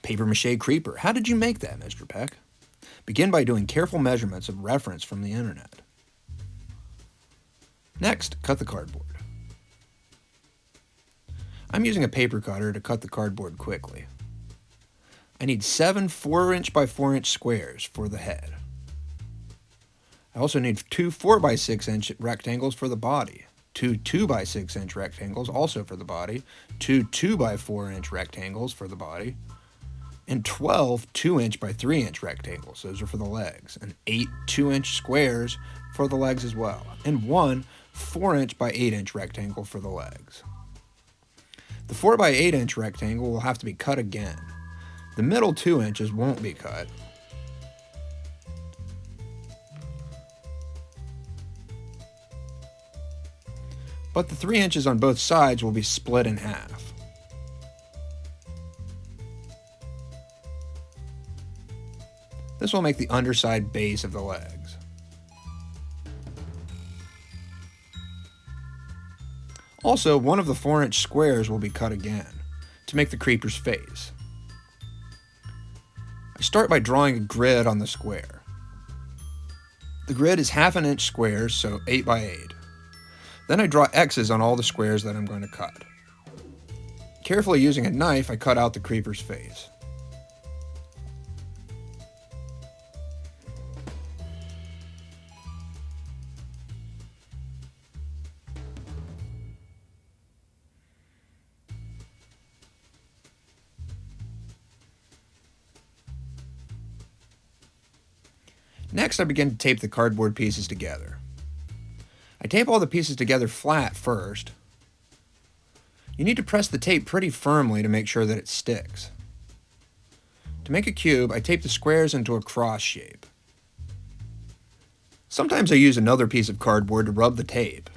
Paper Mache Creeper. How did you make that, Mr. Peck? Begin by doing careful measurements of reference from the internet. Next, cut the cardboard. I'm using a paper cutter to cut the cardboard quickly. I need 7 4-inch by 4-inch squares for the head. I also need 2 4 by 6-inch rectangles for the body, 2 2 by 6-inch rectangles also for the body, 2 2 by 4-inch rectangles for the body, and 12 2-inch by 3-inch rectangles, those are for the legs, and 8 2-inch squares for the legs as well, and 1 4-inch by 8-inch rectangle for the legs. The 4 by 8-inch rectangle will have to be cut again. The middle 2 inches won't be cut. But the 3 inches on both sides will be split in half. This will make the underside base of the legs. Also, one of the 4-inch squares will be cut again to make the creeper's face. I start by drawing a grid on the square. The grid is 1/2 inch squares, so 8 by 8. Then I draw X's on all the squares that I'm going to cut. Carefully using a knife, I cut out the creeper's face. Next, I begin to tape the cardboard pieces together. I tape all the pieces together flat first. You need to press the tape pretty firmly to make sure that it sticks. To make a cube, I tape the squares into a cross shape. Sometimes I use another piece of cardboard to rub the tape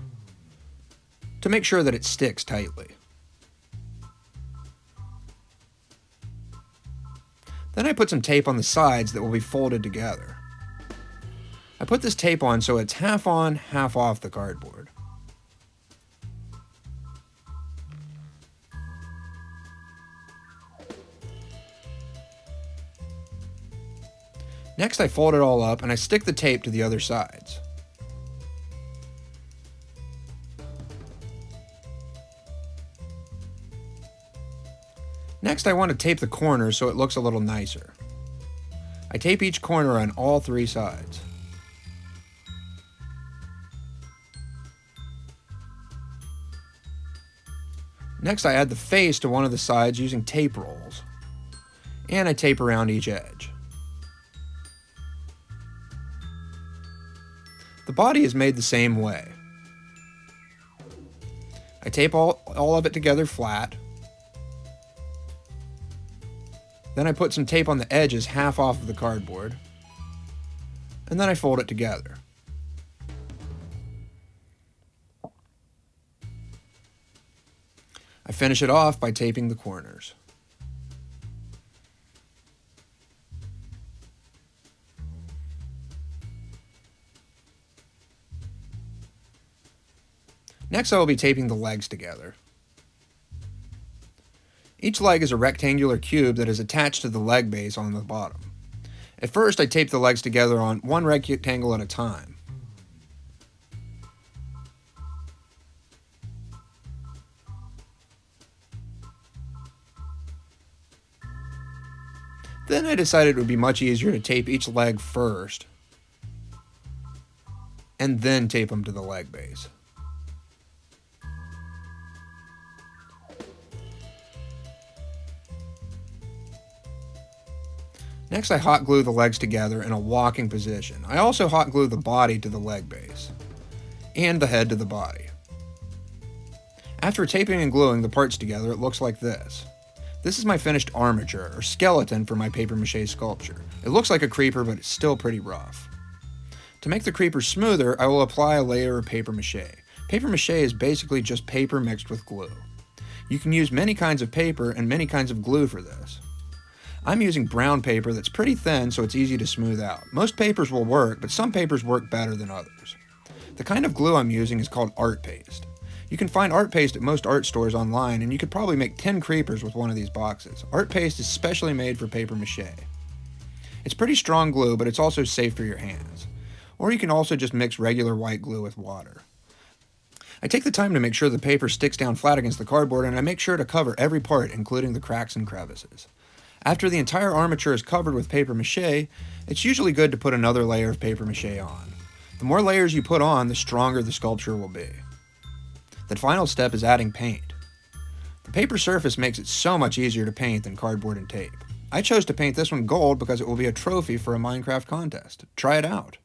to make sure that it sticks tightly. Then I put some tape on the sides that will be folded together. I put this tape on so it's half on, half off the cardboard. Next, I fold it all up and I stick the tape to the other sides. Next, I want to tape the corners so it looks a little nicer. I tape each corner on all 3 sides. Next, I add the face to one of the sides using tape rolls, and I tape around each edge. The body is made the same way. I tape all of it together flat. Then I put some tape on the edges half off of the cardboard, and then I fold it together. I finish it off by taping the corners. Next, I will be taping the legs together. Each leg is a rectangular cube that is attached to the leg base on the bottom. At first, I tape the legs together on one rectangle at a time. Then I decided it would be much easier to tape each leg first and then tape them to the leg base. Next, I hot glue the legs together in a walking position. I also hot glue the body to the leg base and the head to the body. After taping and gluing the parts together, it looks like this. This is my finished armature, or skeleton, for my paper mache sculpture. It looks like a creeper, but it's still pretty rough. To make the creeper smoother, I will apply a layer of paper mache. Paper mache is basically just paper mixed with glue. You can use many kinds of paper and many kinds of glue for this. I'm using brown paper that's pretty thin, so it's easy to smooth out. Most papers will work, but some papers work better than others. The kind of glue I'm using is called art paste. You can find art paste at most art stores online, and you could probably make 10 creepers with one of these boxes. Art paste is specially made for paper mache. It's pretty strong glue, but it's also safe for your hands. Or you can also just mix regular white glue with water. I take the time to make sure the paper sticks down flat against the cardboard, and I make sure to cover every part, including the cracks and crevices. After the entire armature is covered with paper mache, it's usually good to put another layer of paper mache on. The more layers you put on, the stronger the sculpture will be. The final step is adding paint. The paper surface makes it so much easier to paint than cardboard and tape. I chose to paint this one gold because it will be a trophy for a Minecraft contest. Try it out.